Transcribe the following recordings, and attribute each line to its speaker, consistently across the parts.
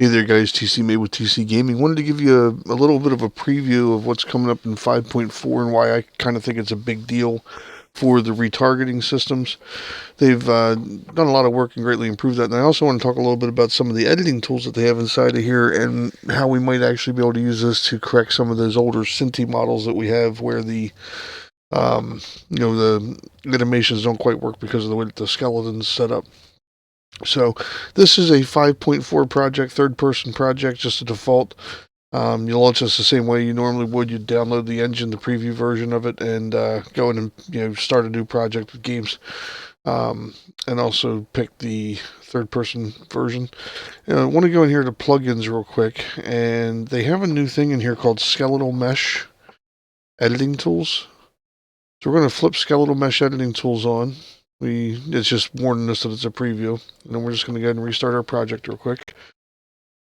Speaker 1: Hey there guys, TC made with TC Gaming. Wanted to give you a little bit of a preview of what's coming up in 5.4 and why I kind of think it's a big deal for the retargeting systems. They've done a lot of work and greatly improved that. And I also want to talk a little bit about some of the editing tools that they have inside of here and how we might actually be able to use this to correct some of those older Synty models that we have where the the animations don't quite work because of the way that the skeleton's set up. So this is a 5.4 project, third person project, just a default. You'll launch this the same way you normally would. You'd download the engine, the preview version of it, and go in and start a new project with games, and also pick the third person version. I want to go in here to plugins real quick, and they have a new thing in here called Skeletal Mesh Editing Tools. So we're going to flip Skeletal Mesh Editing Tools on. It's just warning us that it's a preview, and then we're just going to go ahead and restart our project real quick.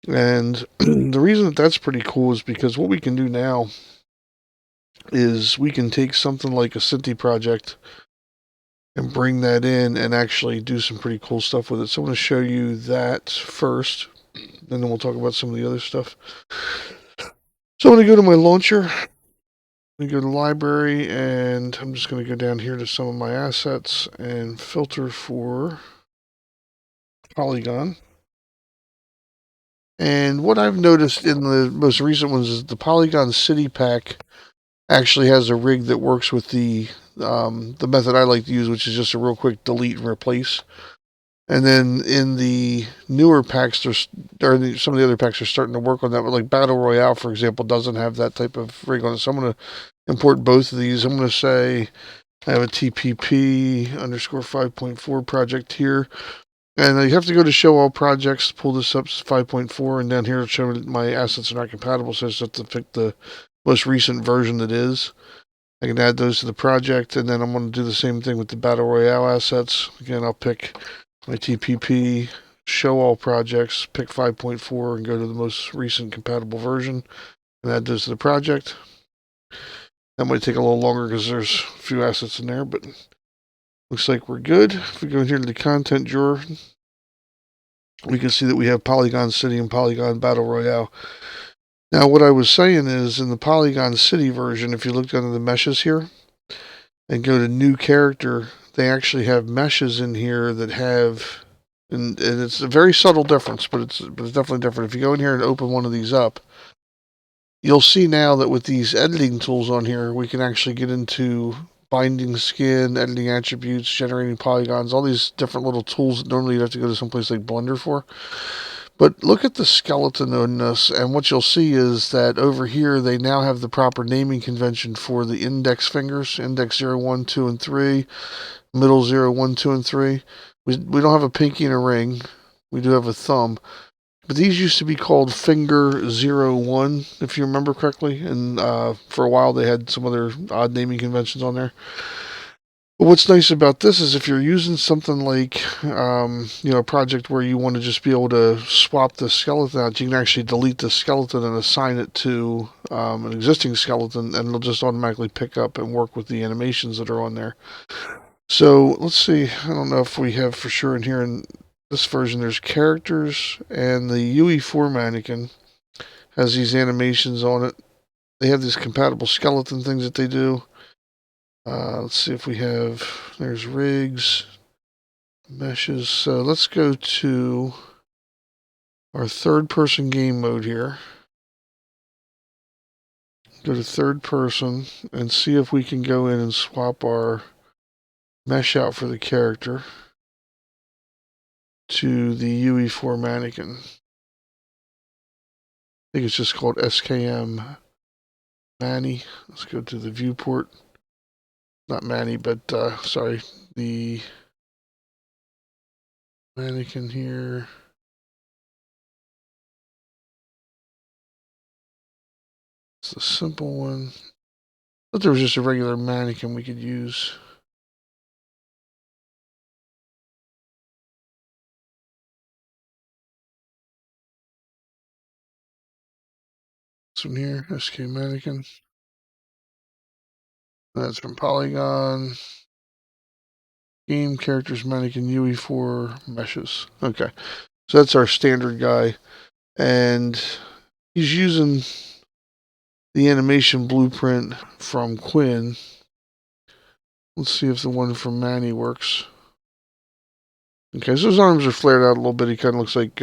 Speaker 1: And the reason that that's pretty cool is because what we can do now is we can take something like a Synty project and bring that in and actually do some pretty cool stuff with it. So I'm going to show you that first, and then we'll talk about some of the other stuff. So I'm going to go to my launcher. I'm going to go to library, and I'm just going to go down here to some of my assets and filter for Polygon. And what I've noticed in the most recent ones is the Polygon City pack actually has a rig that works with the method I like to use, which is just a real quick delete and replace. And then in the newer packs, some of the other packs are starting to work on that. But like Battle Royale, for example, doesn't have that type of rig on it. So I'm going to import both of these. I'm going to say I have a TPP underscore 5.4 project here. And you have to go to show all projects, pull this up to 5.4, and down here it'll show my assets are not compatible, so I just have to pick the most recent version that is. I can add those to the project, and then I'm going to do the same thing with the Battle Royale assets. Again, I'll pick my TPP, show all projects, pick 5.4, and go to the most recent compatible version, and add those to the project. That might take a little longer because there's a few assets in there, but looks like we're good. If we go in here to the content drawer, we can see that we have Polygon City and Polygon Battle Royale. Now, what I was saying is in the Polygon City version, if you look under the meshes here and go to new character, they actually have meshes in here that have, and it's a very subtle difference, but it's definitely different. If you go in here and open one of these up, you'll see now that with these editing tools on here, we can actually get into binding skin, editing attributes, generating polygons, all these different little tools that normally you'd have to go to someplace like Blender for. But look at the skeleton on this, and what you'll see is that over here they now have the proper naming convention for the index fingers, index 0, 1, 2, and 3, middle 0, 1, 2, and 3. We don't have a pinky and a ring. We do have a thumb. But these used to be called finger 0, 1, if you remember correctly. And for a while they had some other odd naming conventions on there. But what's nice about this is if you're using something like, a project where you want to just be able to swap the skeleton out, you can actually delete the skeleton and assign it to an existing skeleton, and it'll just automatically pick up and work with the animations that are on there. So let's see. I don't know if we have for sure in here in this version, there's characters, and the UE4 mannequin has these animations on it. They have these compatible skeleton things that they do. Let's see if we have, there's rigs, meshes. So let's go to our third person game mode here. Go to third person and see if we can go in and swap our mesh out for the character to the UE4 mannequin. I think it's just called SKM Manny. Let's go to the viewport. Not Manny, but sorry, the mannequin here. It's a simple one. But there was just a regular mannequin we could use. This one here, SK mannequin. That's from Polygon. Game characters mannequin UE4 meshes. Okay, so that's our standard guy. And he's using the animation blueprint from Quinn. Let's see if the one from Manny works. Okay, so his arms are flared out a little bit. He kind of looks like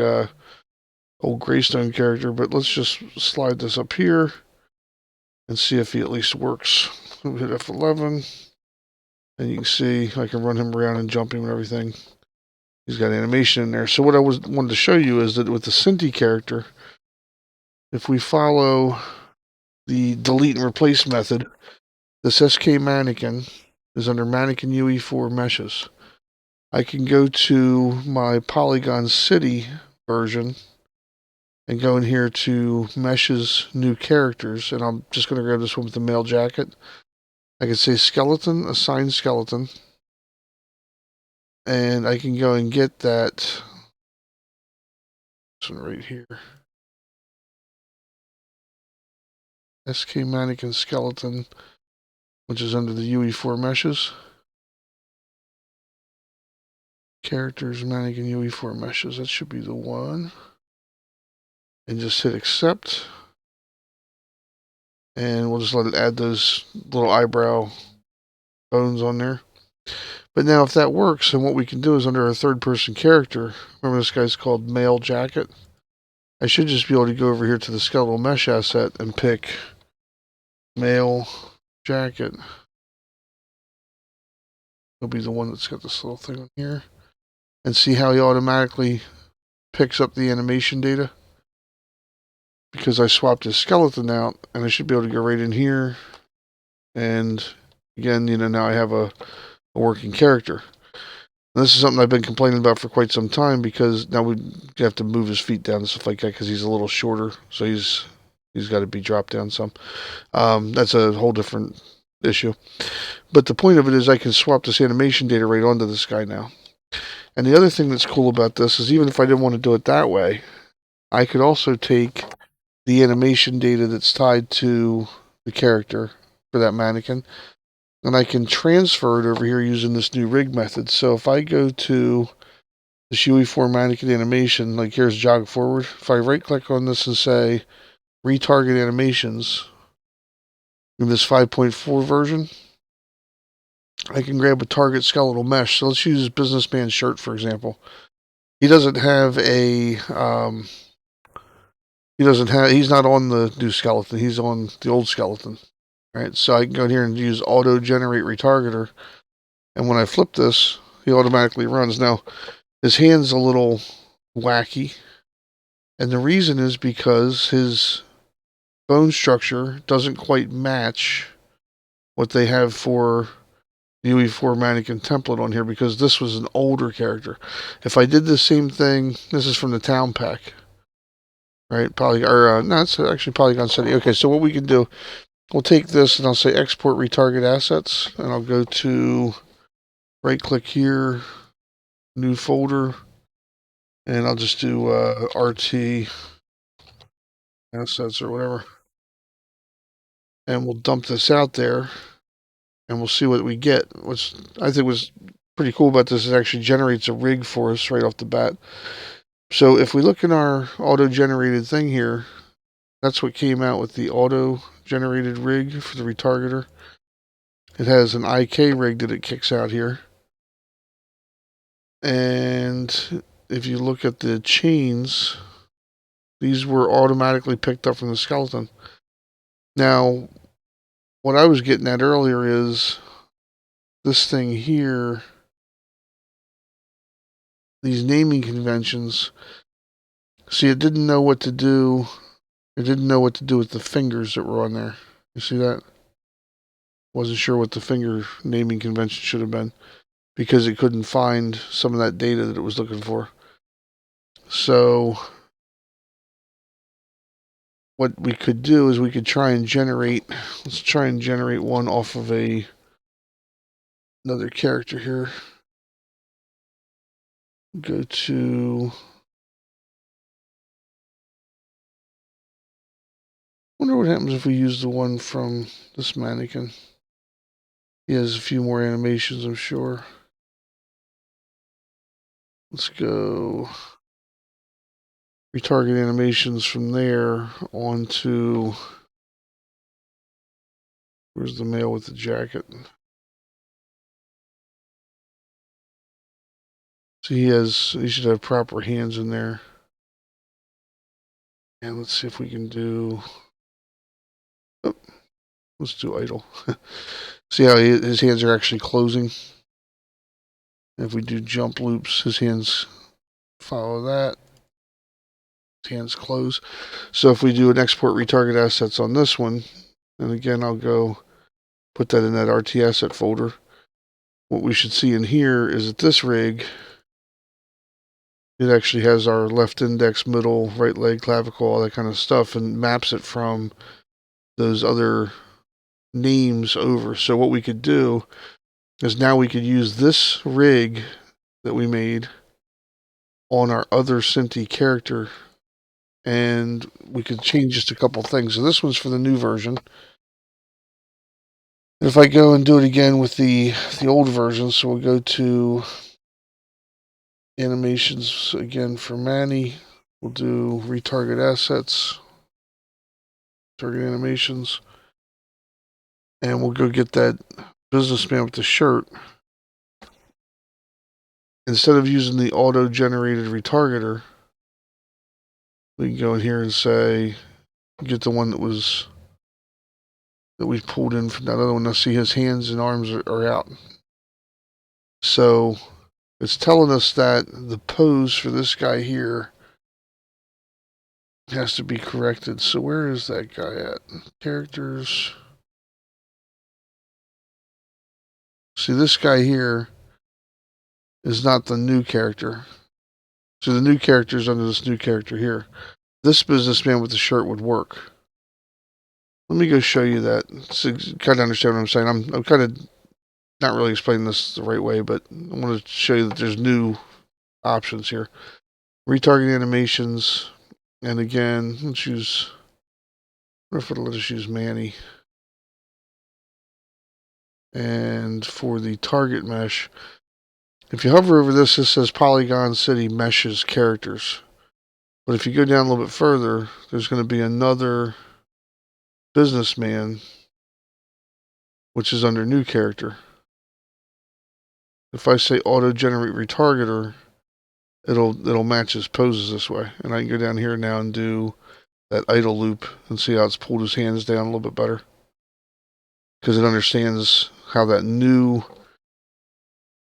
Speaker 1: old Greystone character, but let's just slide this up here and see if he at least works. We'll hit F11, and you can see I can run him around and jump him and everything. He's got animation in there. So what I wanted to show you is that with the Synty character, if we follow the delete and replace method, this SK mannequin is under mannequin UE4 meshes. I can go to my Polygon City version and go in here to meshes, new characters, and I'm just going to grab this one with the male jacket. I can say skeleton, assign skeleton, and I can go and get that. This one right here. SK mannequin skeleton, which is under the UE4 meshes. Characters, mannequin UE4 meshes. That should be the one. And just hit accept. And we'll just let it add those little eyebrow bones on there. But now if that works, then what we can do is under our third person character, remember this guy's called male jacket? I should just be able to go over here to the skeletal mesh asset and pick male jacket. It'll be the one that's got this little thing on here. And see how he automatically picks up the animation data? Because I swapped his skeleton out, and I should be able to go right in here. And again, now I have a working character. And this is something I've been complaining about for quite some time, because now we have to move his feet down and stuff like that because he's a little shorter. So he's got to be dropped down some. That's a whole different issue. But the point of it is I can swap this animation data right onto this guy now. And the other thing that's cool about this is even if I didn't want to do it that way, I could also take the animation data that's tied to the character for that mannequin, and I can transfer it over here using this new rig method. So if I go to the UE4 mannequin animation, like here's jog forward, if I right click on this and say retarget animations in this 5.4 version, I can grab a target skeletal mesh. So let's use businessman shirt, for example. He doesn't have a, he's not on the new skeleton. He's on the old skeleton, right? So I can go in here and use auto generate retargeter. And when I flip this, he automatically runs. Now, his hand's a little wacky. And the reason is because his bone structure doesn't quite match what they have for the UE4 mannequin template on here, because this was an older character. If I did the same thing, this is from the town pack, right? No, it's actually Polygon City. Okay, so what we can do, we'll take this and I'll say export retarget assets, and I'll go to right click here, new folder, and I'll just do RT assets or whatever. And we'll dump this out there and we'll see what we get. Which I think was pretty cool about this is it actually generates a rig for us right off the bat. So if we look in our auto-generated thing here, that's what came out with the auto-generated rig for the retargeter. It has an IK rig that it kicks out here. And if you look at the chains, these were automatically picked up from the skeleton. Now, what I was getting at earlier is this thing here, these naming conventions. See, it didn't know what to do. It didn't know what to do with the fingers that were on there. You see that? Wasn't sure what the finger naming convention should have been because it couldn't find some of that data that it was looking for. So what we could do is we could try and generate, let's try and generate one off of another character here. Go to, wonder what happens if we use the one from this mannequin. He has a few more animations, I'm sure. Let's go retarget animations from there onto, where's the male with the jacket? So he should have proper hands in there. And let's see if we can do, oh, let's do idle. See how his hands are actually closing? If we do jump loops, his hands follow that. His hands close. So if we do an export retarget assets on this one, and again, I'll go put that in that RT asset folder. What we should see in here is that this rig, it actually has our left index, middle, right leg, clavicle, all that kind of stuff, and maps it from those other names over. So what we could do is now we could use this rig that we made on our other Synty character, and we could change just a couple things. So this one's for the new version. And if I go and do it again with the old version, so we'll go to animations again for Manny. We'll do retarget assets, target animations, and we'll go get that businessman with the shirt. Instead of using the auto-generated retargeter, we can go in here and say, get the one that we pulled in from that other one. Now see his hands and arms are out. So it's telling us that the pose for this guy here has to be corrected. So where is that guy at? Characters. See, this guy here is not the new character. So the new character is under this new character here. This businessman with the shirt would work. Let me go show you that so you kind of understand what I'm saying. I'm kind of not really explaining this the right way, but I want to show you that there's new options here. Retargeting animations, and again, let's use, what if it'll let us use Manny? And for the target mesh, if you hover over this, it says Polygon City Meshes Characters. But if you go down a little bit further, there's going to be another businessman, which is under new character. If I say auto-generate retargeter, it'll match his poses this way. And I can go down here now and do that idle loop and see how it's pulled his hands down a little bit better. Because it understands how that new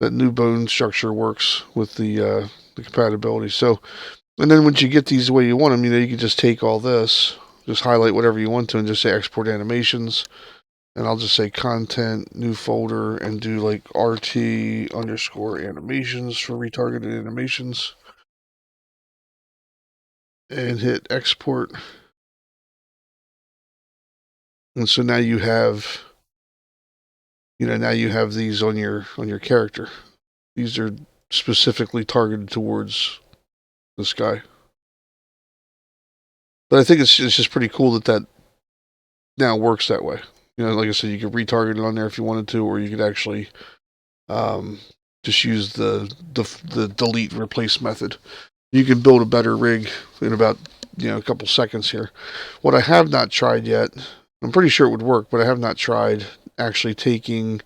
Speaker 1: bone structure works with the compatibility. So, and then once you get these the way you want them, you can just take all this, just highlight whatever you want to, and just say export animations. And I'll just say content, new folder, and do like RT_animations for retargeted animations. And hit export. And so now you have, now you have these on your character. These are specifically targeted towards this guy. But I think it's just pretty cool that now works that way. Like I said, you could retarget it on there if you wanted to, or you could actually just use the delete replace method. You can build a better rig in about a couple seconds here. What I have not tried yet, I'm pretty sure it would work, but I have not tried actually taking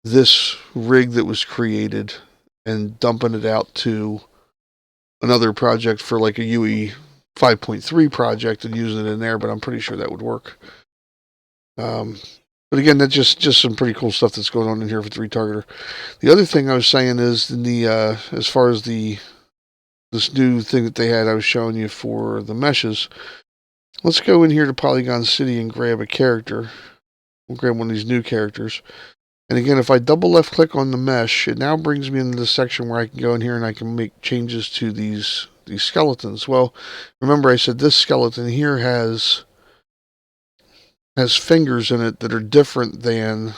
Speaker 1: this rig that was created and dumping it out to another project for like a UE5.3 project and using it in there, but I'm pretty sure that would work. But again, that's just some pretty cool stuff that's going on in here with the retargeter. The other thing I was saying is in the as far as this new thing that they had, I was showing you for the meshes. Let's go in here to Polygon City and grab a character. We'll grab one of these new characters. And again, if I double left click on the mesh, it now brings me into the section where I can go in here and I can make changes to these skeletons. Well, remember I said this skeleton here has fingers in it that are different than,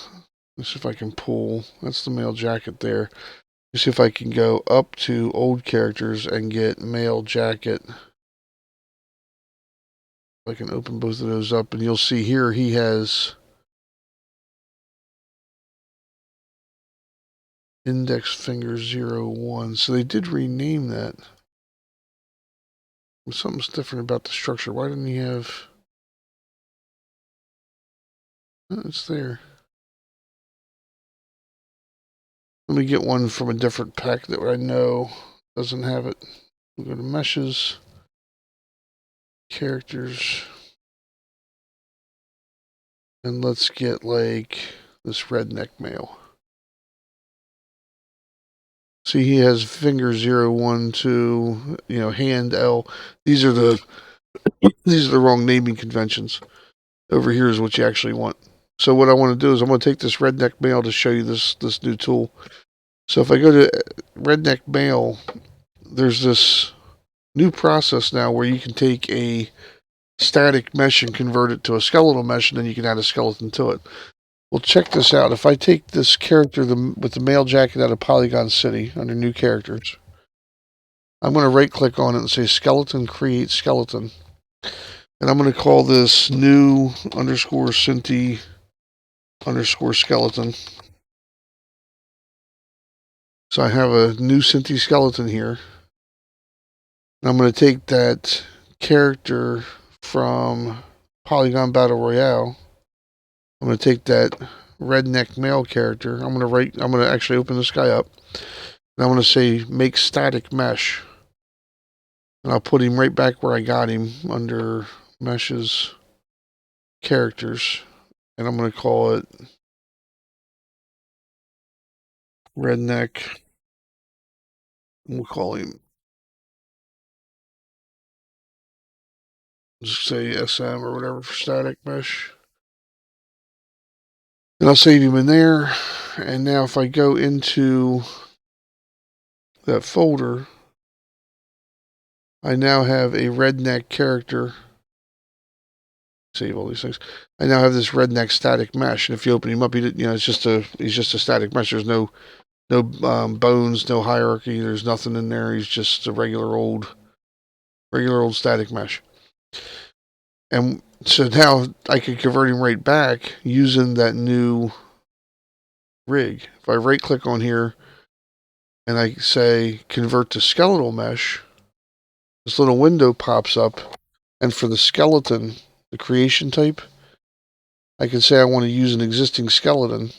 Speaker 1: let's see if I can pull, that's the male jacket there. Let's see if I can go up to old characters and get male jacket. I can open both of those up and you'll see here he has index finger 01. So they did rename that. Something's different about the structure. Why didn't he have... Oh, it's there. Let me get one from a different pack that I know doesn't have it. We'll go to meshes, characters, and let's get like this redneck male. See, he has finger 0, 1, 2, hand L. These are the wrong naming conventions. Over here is what you actually want. So what I want to do is I'm going to take this redneck male to show you this new tool. So if I go to redneck male, there's this new process now where you can take a static mesh and convert it to a skeletal mesh, and then you can add a skeleton to it. Well, check this out. If I take this character with the male jacket out of Polygon City under new characters, I'm going to right click on it and say skeleton, create skeleton. And I'm going to call this new underscore Synty underscore skeleton. So I have a new Synty skeleton here. And I'm going to take that character from Polygon Battle Royale. I'm going to take that redneck male character. I'm going to actually open this guy up. And I'm going to say make static mesh. And I'll put him right back where I got him under meshes characters. And I'm going to call it redneck. We'll call him, just say SM or whatever for static mesh. And I'll save him in there. And now if I go into that folder, I now have a redneck character. Save all these things. I now have this redneck static mesh, and if you open him up, he's just a static mesh. There's no bones, no hierarchy. There's nothing in there. He's just a regular old static mesh. And so now I can convert him right back using that new rig. If I right click on here and I say convert to skeletal mesh, this little window pops up, and for the skeleton, the creation type, I can say I want to use an existing skeleton,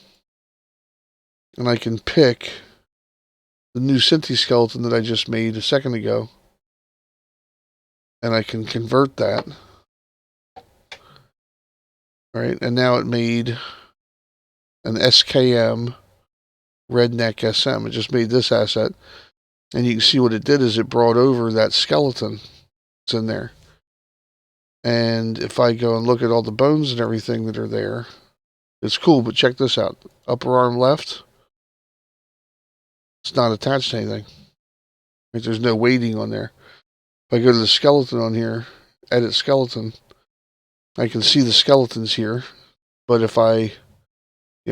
Speaker 1: and I can pick the new Synty skeleton that I just made a second ago, and I can convert that. All right, and now it made an SKM redneck SM. It just made this asset, and you can see what it did is it brought over that skeleton that's in there. And if I go and look at all the bones and everything that are there, it's cool, but check this out. Upper arm left, it's not attached to anything. Like, there's no weighting on there. If I go to the skeleton on here, edit skeleton, I can see the skeletons here. But if I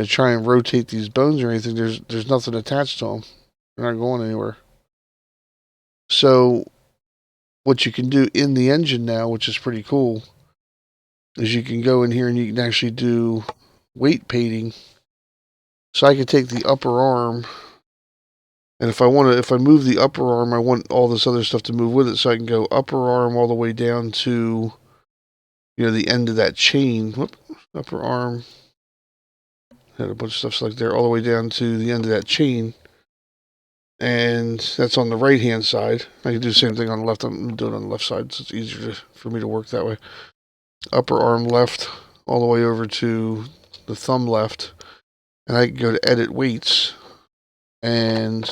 Speaker 1: try and rotate these bones or anything, there's nothing attached to them. They're not going anywhere. So what you can do in the engine now, which is pretty cool, is you can go in here and you can actually do weight painting. So I can take the upper arm, and if I move the upper arm, I want all this other stuff to move with it. So I can go upper arm all the way down to, the end of that chain. Whoop, upper arm. Had a bunch of stuff selected there all the way down to the end of that chain. And that's on the right hand side. I can do the same thing on the left. I'm doing it on the left side, so it's easier for me to work that way. Upper arm left all the way over to the thumb left. And I can go to edit weights. And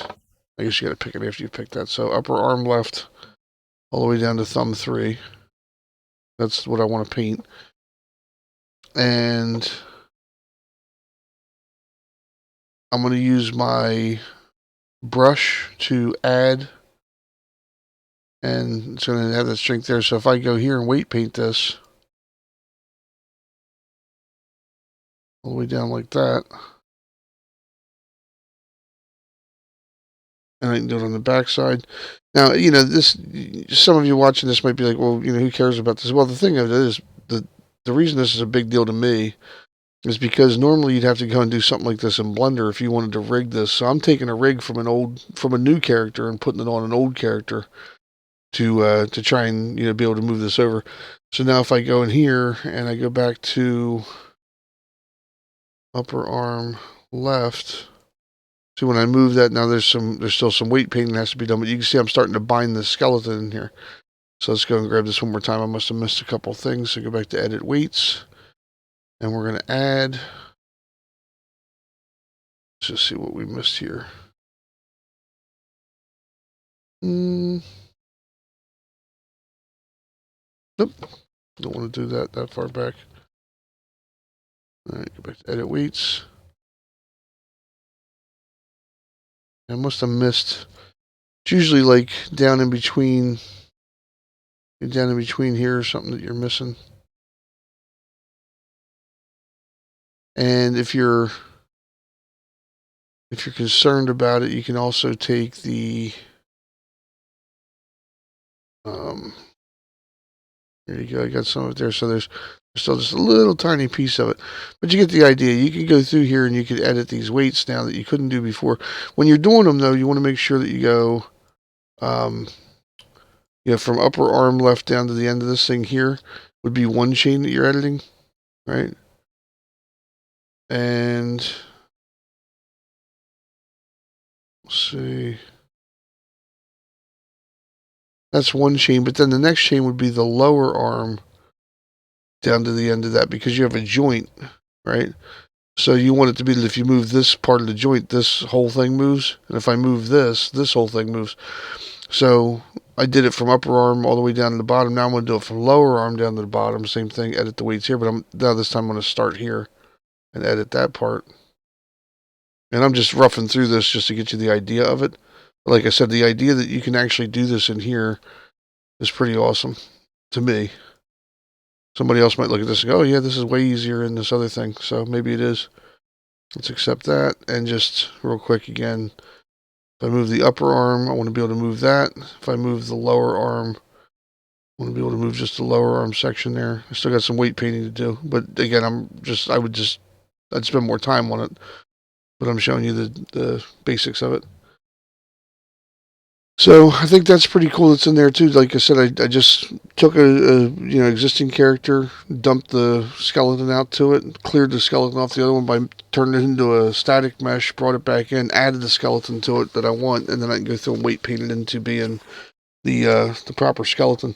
Speaker 1: I guess you got to pick it after you pick that. So upper arm left all the way down to thumb 3. That's what I want to paint. And I'm going to use my brush to add, and it's going to have that strength there. So if I go here and weight paint this all the way down like that, and I can do it on the back side. Now, this, some of you watching this might be like, well, who cares about this? Well, the thing of it is, the reason this is a big deal to me is because normally you'd have to go and do something like this in Blender if you wanted to rig this. So I'm taking a rig from a new character and putting it on an old character. to try and be able to move this over. So now if I go in here and I go back to upper arm left, see when I move that now there's still some weight painting that has to be done, but you can see I'm starting to bind the skeleton in here. So let's go and grab this one more time. I must have missed a couple things. So go back to edit weights, and we're going to add. Let's just see what we missed here. Nope. Don't want to do that far back. All right, go back to edit weights. I must have missed. It's usually like down in between here or something that you're missing. And if you're concerned about it, you can also take the here you go. I got some of it there. So there's still just a little tiny piece of it, but you get the idea. You can go through here and you can edit these weights now that you couldn't do before. When you're doing them though, you want to make sure that you go from upper arm left down to the end of this thing here would be one chain that you're editing, right? And let's see. That's one chain, but then the next chain would be the lower arm down to the end of that because you have a joint, right? So you want it to be that if you move this part of the joint, this whole thing moves. And if I move this whole thing moves. So I did it from upper arm all the way down to the bottom. Now I'm going to do it from lower arm down to the bottom. Same thing, edit the weights here. But now this time I'm going to start here and edit that part. And I'm just roughing through this just to get you the idea of it. Like I said, the idea that you can actually do this in here is pretty awesome to me. Somebody else might look at this and go, oh yeah, this is way easier than this other thing. So maybe it is. Let's accept that. And just real quick again, if I move the upper arm, I want to be able to move that. If I move the lower arm, I want to be able to move just the lower arm section there. I still got some weight painting to do. But again, I'd spend more time on it. But I'm showing you the basics of it. So I think that's pretty cool. That's in there too. Like I said, I just took a existing character, dumped the skeleton out to it, cleared the skeleton off the other one by turning it into a static mesh, brought it back in, added the skeleton to it that I want, and then I can go through and weight paint it into being the proper skeleton.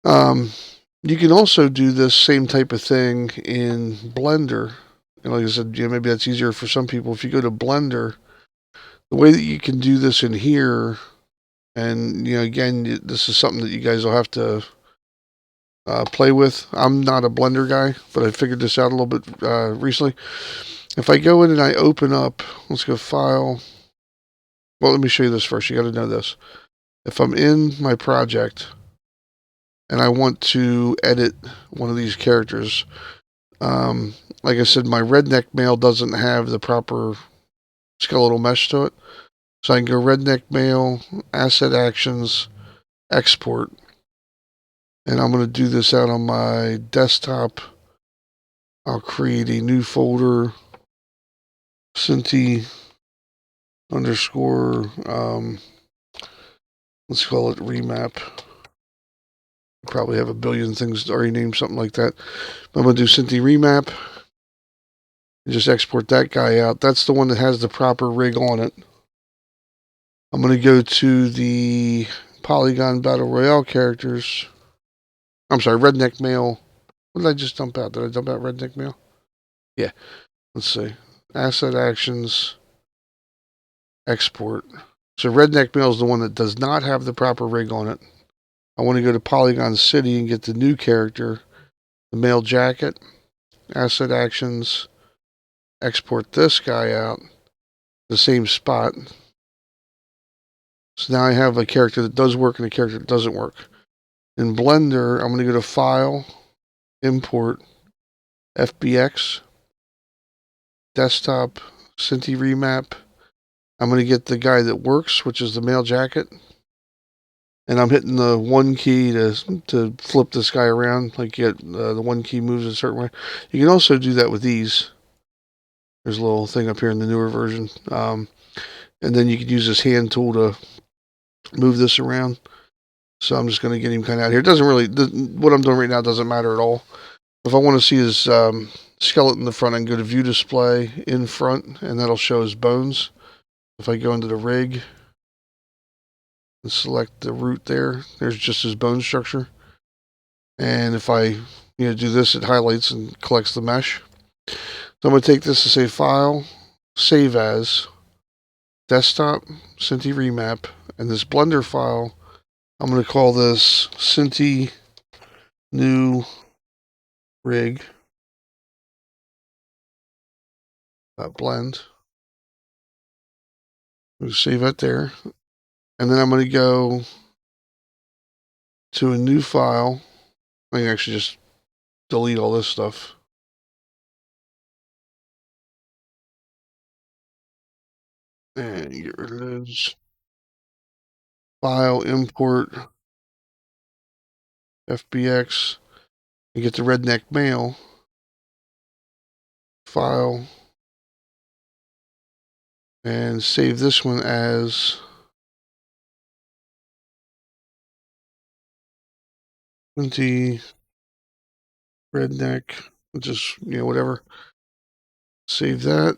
Speaker 1: You can also do this same type of thing in Blender. And like I said, maybe that's easier for some people. If you go to Blender, the way that you can do this in here, and again, this is something that you guys will have to play with. I'm not a Blender guy, but I figured this out a little bit recently. If I go in and I open up, let's go File. Well, let me show you this first. You got to know this. If I'm in my project and I want to edit one of these characters, like I said, my redneck male doesn't have the proper skeletal mesh to it. So I can go redneck male, asset actions, export. And I'm going to do this out on my desktop. I'll create a new folder, Synty underscore, let's call it remap. Probably have a billion things already named something like that. But I'm going to do Synty remap. And just export that guy out. That's the one that has the proper rig on it. I'm going to go to the Polygon Battle Royale characters. I'm sorry, Redneck Male. What did I just dump out? Did I dump out Redneck Male? Yeah. Let's see. Asset actions. Export. So Redneck Male is the one that does not have the proper rig on it. I want to go to Polygon City and get the new character. The male jacket. Asset actions. Export this guy out. The same spot. So now I have a character that does work and a character that doesn't work. In Blender, I'm going to go to File, Import, FBX, Desktop, Synty Remap. I'm going to get the guy that works, which is the male jacket. And I'm hitting the 1 key to flip this guy around, like the 1 key moves a certain way. You can also do that with these. There's a little thing up here in the newer version. And then you can use this hand tool to move this around. So I'm just going to get him kind of out here. It doesn't really, what I'm doing right now doesn't matter at all. If I want to see his skeleton in the front, I can go to View Display in front, and that'll show his bones. If I go into the rig and select the root there, there's just his bone structure. And if I do this, it highlights and collects the mesh. So I'm going to take this to say File, Save As, Desktop, Synty Remap, and this Blender file, I'm going to call this Synty New Rig Blend. I'm going to save that there. And then I'm going to go to a new file. I can actually just delete all this stuff. And get rid of those. File, import, FBX. You get the redneck male. File. And save this one as Synty redneck. Just, whatever. Save that.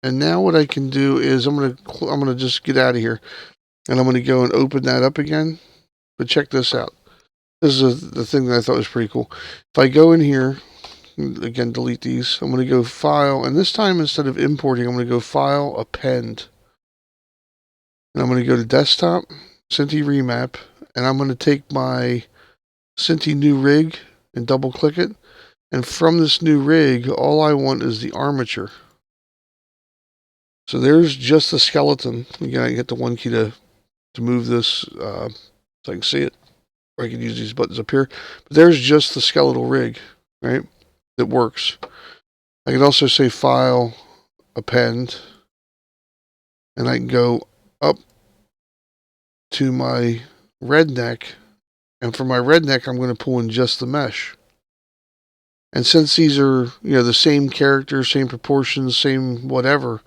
Speaker 1: And now what I can do is I'm gonna just get out of here, and I'm gonna go and open that up again. But check this out. This is the thing that I thought was pretty cool. If I go in here, again, delete these. I'm gonna go File, and this time instead of importing, I'm gonna go File, Append, and I'm gonna go to Desktop, Synty Remap, and I'm gonna take my Synty New Rig and double click it. And from this new rig, all I want is the armature. So there's just the skeleton. Again, I can hit the 1 key to move this so I can see it. Or I can use these buttons up here. But there's just the skeletal rig, right? That works. I can also say File, Append, and I can go up to my redneck. And for my redneck, I'm going to pull in just the mesh. And since these are, the same character, same proportions, same whatever,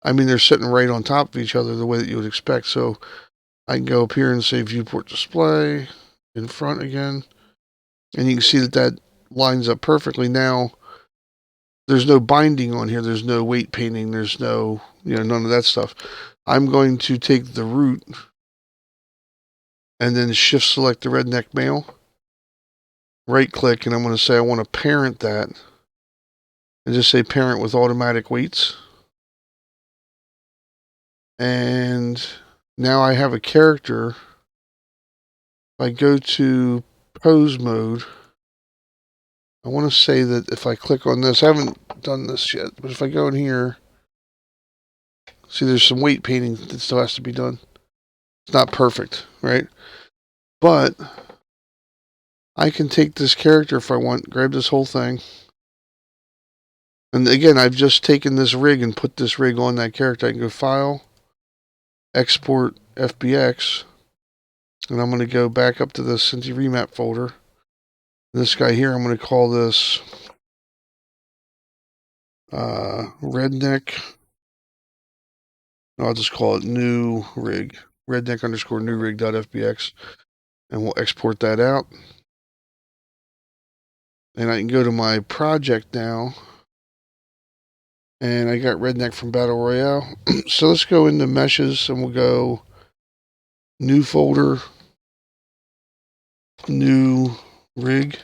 Speaker 1: I mean, they're sitting right on top of each other the way that you would expect. So I can go up here and say Viewport Display in front again. And you can see that lines up perfectly. Now, there's no binding on here. There's no weight painting. There's no, none of that stuff. I'm going to take the root and then shift select the redneck male. Right click, and I'm going to say I want to parent that. And just say parent with automatic weights. And now I have a character. If I go to pose mode, I want to say that if I click on this, I haven't done this yet, but if I go in here, see there's some weight painting that still has to be done. It's not perfect, right? But I can take this character if I want, grab this whole thing. And again, I've just taken this rig and put this rig on that character. I can go File, Export FBX, and I'm going to go back up to the Synty Remap folder. This guy here, I'm going to call this redneck. I'll just call it new rig, redneck underscore new rig.fbx, and we'll export that out. And I can go to my project now, and I got redneck from Battle Royale. So let's go into meshes, and we'll go new folder, new rig,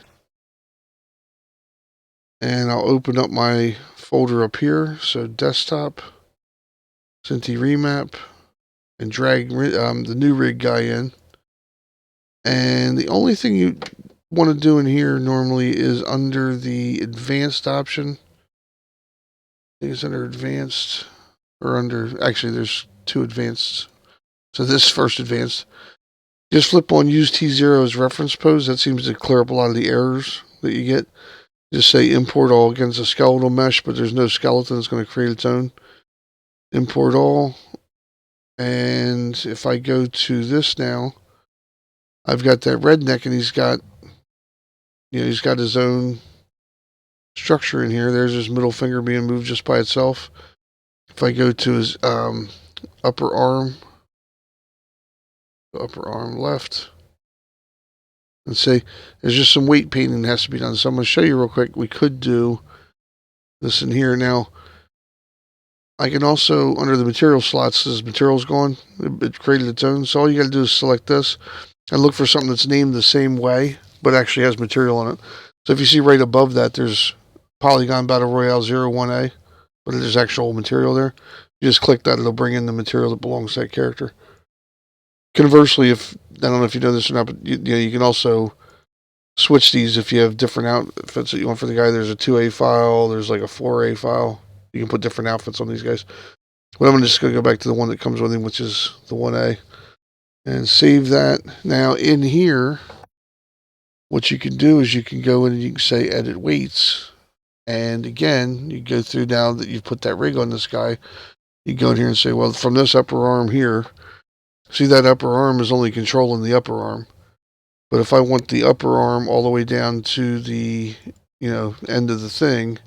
Speaker 1: and I'll open up my folder up here. So desktop, Synty Remap, and drag the new rig guy in. And the only thing you want to do in here normally is under the advanced option. I think it's under advanced, or under, actually there's two advanced. So this first advanced. Just flip on use T0 as reference pose. That seems to clear up a lot of the errors that you get. Just say import all against a skeletal mesh, but there's no skeleton. It's going to create its own. Import all. And if I go to this now, I've got that redneck, and he's got his own structure in here. There's his middle finger being moved just by itself. If I go to his upper arm, upper arm left, and say there's just some weight painting that has to be done. So I'm going to show you real quick. We could do this in here. Now, I can also, under the material slots, this material's gone. It created its own. So all you got to do is select this and look for something that's named the same way, but actually has material on it. So if you see right above that, there's Polygon Battle Royale 01A, but there's actual material there. You just click that, it'll bring in the material that belongs to that character. Conversely, if I don't know if you know this or not, but you can also switch these if you have different outfits that you want for the guy. There's a 2A file, there's like a 4A file. You can put different outfits on these guys. But I'm just going to go back to the one that comes with him, which is the 1A, and save that. Now in here, what you can do is you can go in and you can say edit weights. And again, you go through now that you've put that rig on this guy, you go in here and say, well, from this upper arm here, see that upper arm is only controlling the upper arm. But if I want the upper arm all the way down to the, end of the thing,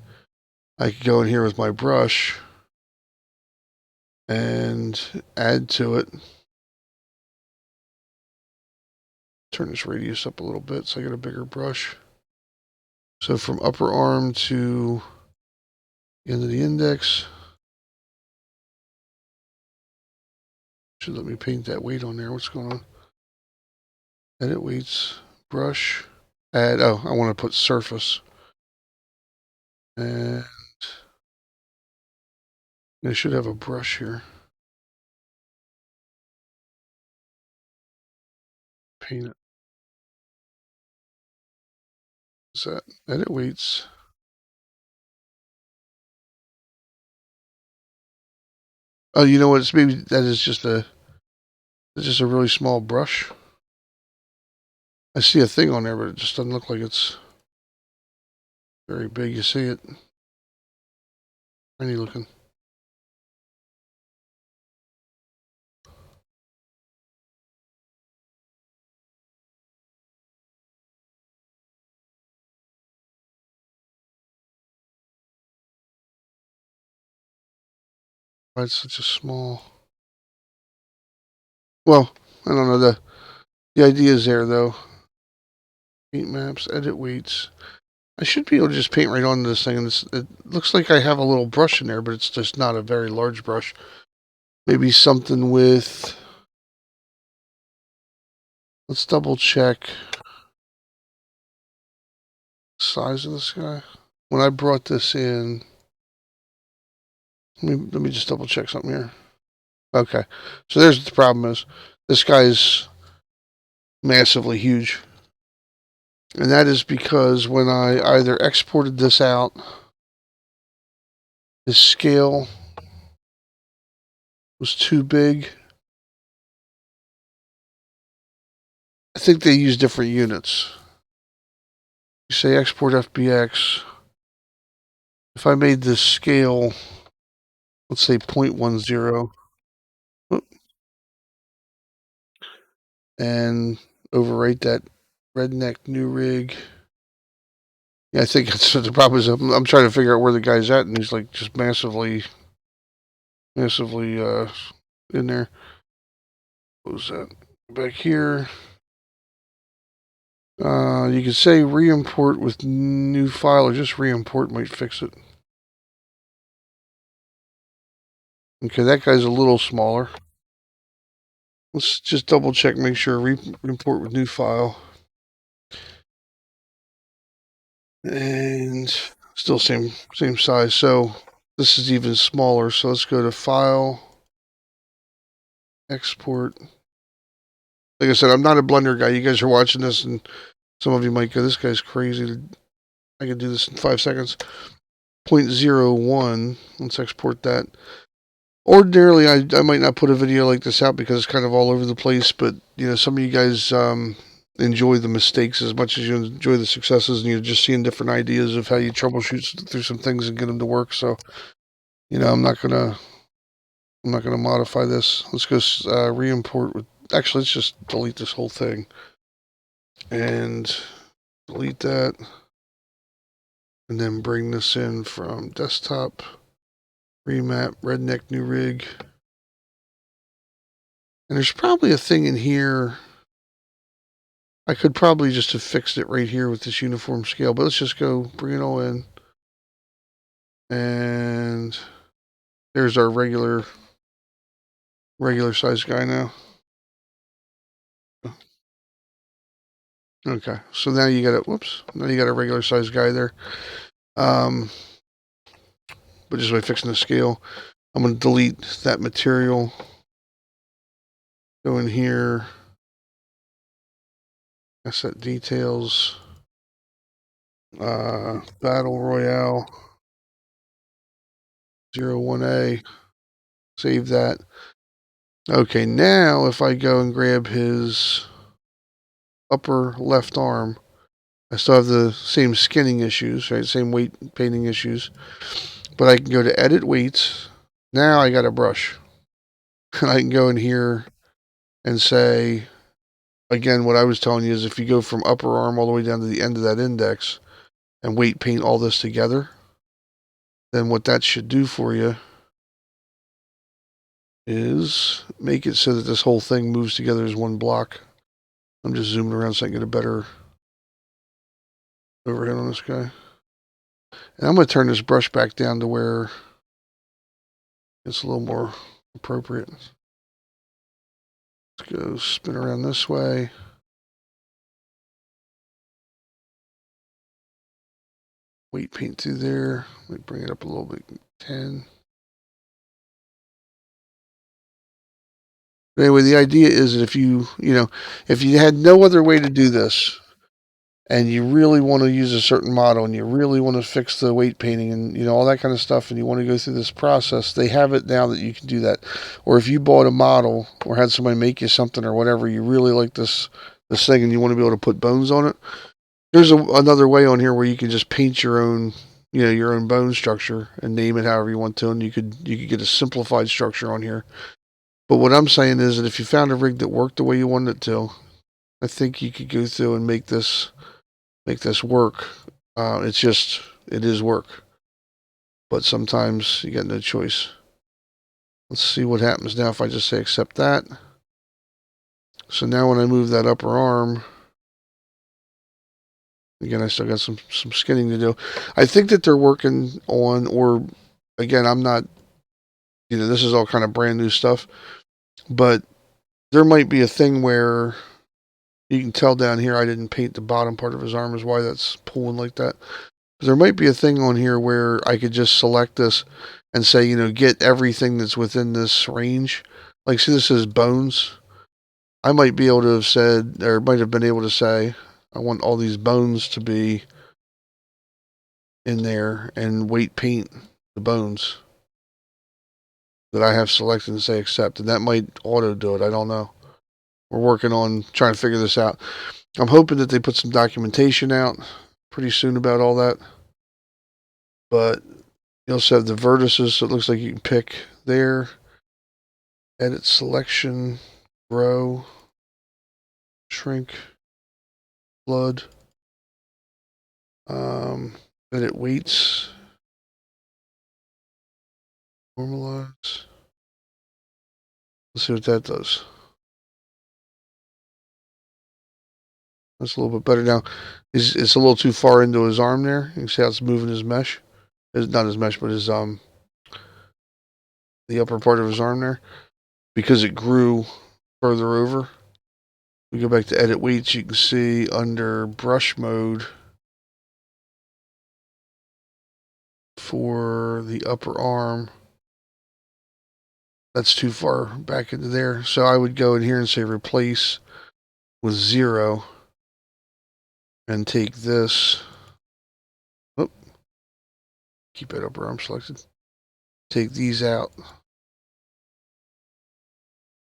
Speaker 1: I could go in here with my brush and add to it. Turn this radius up a little bit so I get a bigger brush. So from upper arm to the end of the index, should let me paint that weight on there. What's going on? Edit weights, brush, add, I want to put surface. And I should have a brush here. Paint it. What's that? Edit weights. Oh, you know what? It's maybe that is just a really small brush. I see a thing on there, but it just doesn't look like it's very big. You see it? Tiny looking. Why it's such a small. Well, I don't know. The idea is there though. Paint maps, edit weights. I should be able to just paint right onto this thing. And it looks like I have a little brush in there, but it's just not a very large brush. Maybe something with. Let's double check size of this guy. When I brought this in, let me just double check something here. Okay, so there's what the problem is. This guy's massively huge. And that is because when I either exported this out, his scale was too big. I think they use different units. You say export FBX. If I made this scale, let's say 0.10, and overwrite that redneck new rig. Yeah, I think that's what the problem is. I'm trying to figure out where the guy's at, and he's like just massively in there. What was that? Back here. You can say re-import with new file, or just re-import might fix it. Okay, that guy's a little smaller. Let's just double check, make sure re-import with new file. And still same size. So this is even smaller. So let's go to File, Export. Like I said, I'm not a Blender guy. You guys are watching this, and some of you might go, "This guy's crazy. I can do this in 5 seconds." 0.01. Let's export that. Ordinarily, I might not put a video like this out because it's kind of all over the place. But some of you guys enjoy the mistakes as much as you enjoy the successes, and you're just seeing different ideas of how you troubleshoot through some things and get them to work. So, I'm not gonna modify this. Let's go re-import with. Actually, let's just delete this whole thing and delete that, and then bring this in from desktop, remap, redneck new rig, And there's probably a thing in here. I could probably just have fixed it right here with this uniform scale, but let's just go bring it all in. And there's our regular size guy now. Okay, so now you got a, now you got a regular size guy there. But just by fixing the scale, I'm going to delete that material. Go in here, asset details, battle royale, 01A, save that. Okay, now if I go and grab his upper left arm, I still have the same skinning issues, right? Same weight painting issues. But I can go to edit weights. Now I got a brush. And I can go in here and say, again, what I was telling you is if you go from upper arm all the way down to the end of that index and weight paint all this together, then what that should do for you is make it so that this whole thing moves together as one block. I'm just zooming around so I can get a better overhead on this guy. And I'm going to turn this brush back down to where it's a little more appropriate. Let's go spin around this way. Weight paint through there. Let me bring it up a little bit. 10. But anyway, the idea is that if you had no other way to do this, and you really want to use a certain model, and you really want to fix the weight painting, and all that kind of stuff, and you want to go through this process, they have it now that you can do that. Or if you bought a model or had somebody make you something or whatever, you really like this thing, and you want to be able to put bones on it. There's another way on here where you can just paint your own, your own bone structure and name it however you want to, and you could get a simplified structure on here. But what I'm saying is that if you found a rig that worked the way you wanted it to, I think you could go through and make this work. It is work. But sometimes you got no choice. Let's see what happens now if I just say accept that. So now when I move that upper arm, again, I still got some skinning to do. I think that they're working on, or again, I'm not, this is all kind of brand new stuff, but there might be a thing where you can tell down here I didn't paint the bottom part of his arm is why that's pulling like that. But there might be a thing on here where I could just select this and say, get everything that's within this range. Like, see, this says bones. I might be able to have said, or might have been able to say, I want all these bones to be in there and weight paint the bones that I have selected and say accept. And that might auto do it. I don't know. We're working on trying to figure this out. I'm hoping that they put some documentation out pretty soon about all that. But you also have the vertices, so it looks like you can pick there. Edit selection, grow, shrink, flood. Edit weights, normalize. Let's see what that does. That's a little bit better now. It's a little too far into his arm there. You can see how it's moving his mesh. It's not his mesh, but his the upper part of his arm there, because it grew further over. We go back to edit weights. You can see under brush mode for the upper arm, that's too far back into there. So I would go in here and say replace with 0 and take this. Oh, keep that upper arm selected. Take these out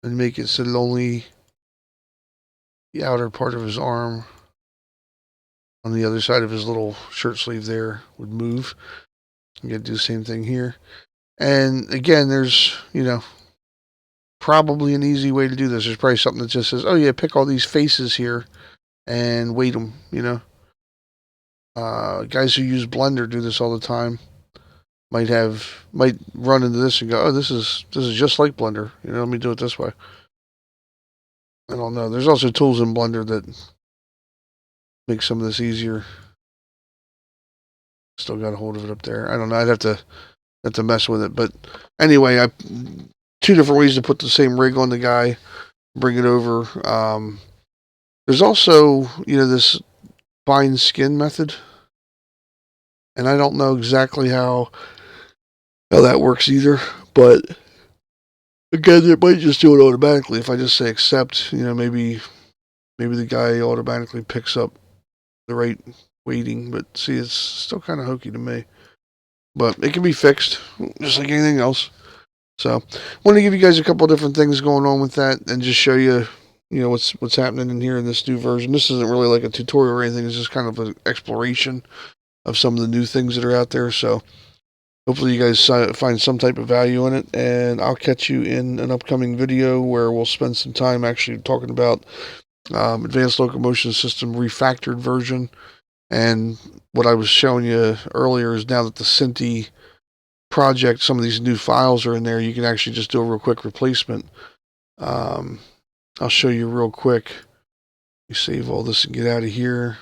Speaker 1: and make it so that only the outer part of his arm on the other side of his little shirt sleeve there would move. I'm going to do the same thing here. And again, there's, probably an easy way to do this. There's probably something that just says, oh yeah, pick all these faces here and weight them, Guys who use Blender do this all the time. Might run into this and go, oh, this is just like Blender. Let me do it this way. I don't know. There's also tools in Blender that make some of this easier. Still got a hold of it up there. I don't know. I'd have to mess with it. But anyway, I two different ways to put the same rig on the guy, bring it over. There's also, this bind skin method, and I don't know exactly how that works either. But again, it might just do it automatically if I just say accept. Maybe the guy automatically picks up the right weighting. But see, it's still kind of hokey to me. But it can be fixed, just like anything else. So, I want to give you guys a couple of different things going on with that, and just show you, what's happening in here in this new version. This isn't really like a tutorial or anything. It's just kind of an exploration of some of the new things that are out there. So, hopefully, you guys find some type of value in it, and I'll catch you in an upcoming video where we'll spend some time actually talking about Advanced Locomotion System refactored version. And what I was showing you earlier is now that the Synty project, some of these new files are in there, you can actually just do a real quick replacement. I'll show you real quick. You save all this and get out of here.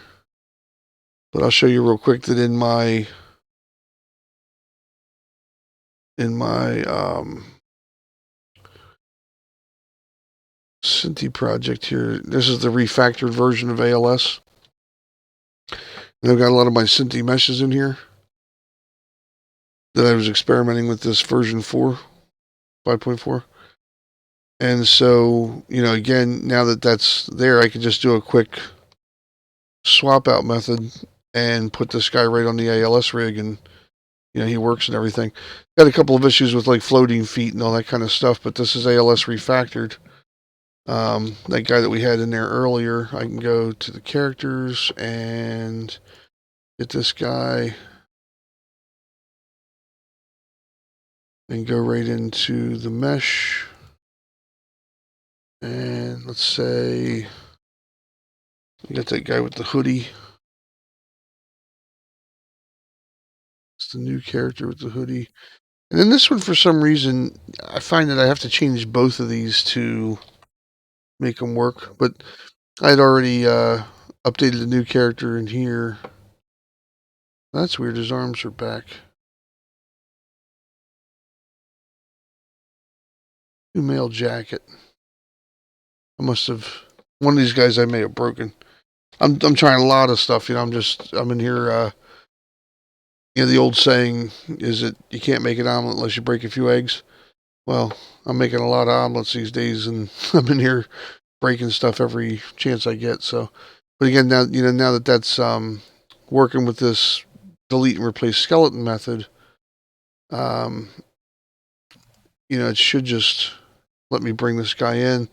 Speaker 1: But I'll show you real quick that in my Synty project here, this is the refactored version of ALS. And I've got a lot of my Synty meshes in here that I was experimenting with this version 5.4. And so, again, now that that's there, I can just do a quick swap out method and put this guy right on the ALS rig, and he works and everything. Got a couple of issues with like floating feet and all that kind of stuff, but this is ALS refactored. That guy that we had in there earlier, I can go to the characters and get this guy and go right into the mesh. And let's say we got that guy with the hoodie. It's the new character with the hoodie. And then this one, for some reason, I find that I have to change both of these to make them work. But I had already updated the new character in here. That's weird. His arms are back. New male jacket. I must have, one of these guys I may have broken. I'm trying a lot of stuff. I'm in here. The old saying is that you can't make an omelet unless you break a few eggs. Well, I'm making a lot of omelets these days, and I'm in here breaking stuff every chance I get. So, but again, now that that's working with this delete and replace skeleton method, it should just let me bring this guy in.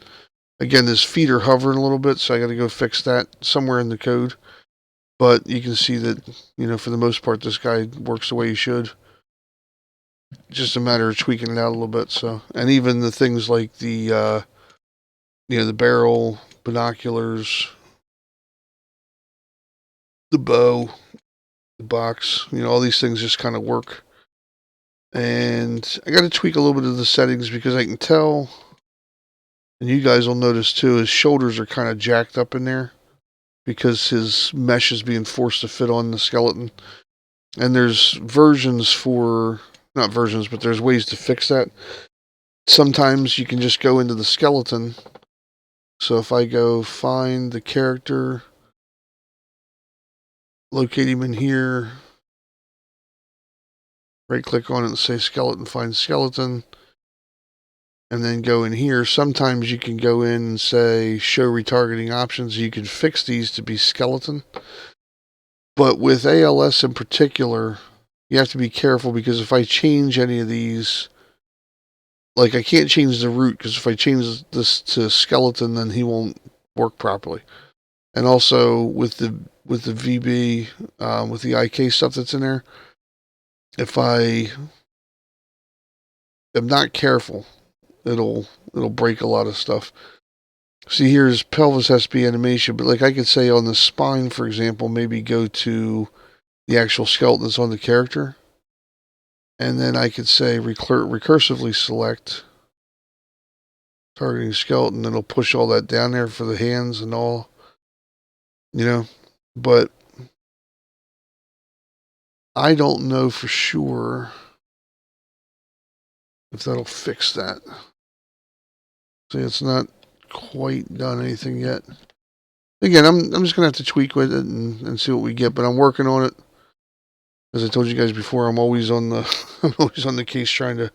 Speaker 1: Again, his feet are hovering a little bit, so I got to go fix that somewhere in the code. But you can see that, for the most part, this guy works the way he should. Just a matter of tweaking it out a little bit. So, and even the things like the, the barrel, binoculars, the bow, the box, all these things just kind of work. And I got to tweak a little bit of the settings because I can tell, and you guys will notice too, his shoulders are kind of jacked up in there because his mesh is being forced to fit on the skeleton. And there's not versions, but there's ways to fix that. Sometimes you can just go into the skeleton. So if I go find the character, locate him in here, right click on it and say skeleton, find skeleton, and then go in here. Sometimes you can go in and say show retargeting options. You can fix these to be skeleton. But with ALS in particular, you have to be careful because if I change any of these, like I can't change the root because if I change this to skeleton, then he won't work properly. And also with the VB, with the IK stuff that's in there, if I am not careful, it'll break a lot of stuff. See, here's pelvis has to be animation, but like I could say on the spine, for example, maybe go to the actual skeleton that's on the character. And then I could say recursively select targeting skeleton, it'll push all that down there for the hands and all, you know, but I don't know for sure if that'll fix that. See, it's not quite done anything yet. Again, I'm just gonna have to tweak with it and see what we get, but I'm working on it. As I told you guys before, I'm always on the case trying to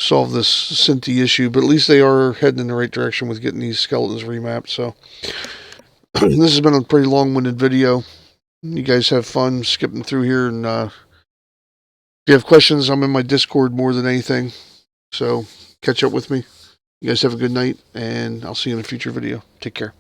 Speaker 1: solve this Synty issue, but at least they are heading in the right direction with getting these skeletons remapped. So this has been a pretty long-winded video. You guys have fun skipping through here, and if you have questions, I'm in my Discord more than anything. So catch up with me. You guys have a good night, and I'll see you in a future video. Take care.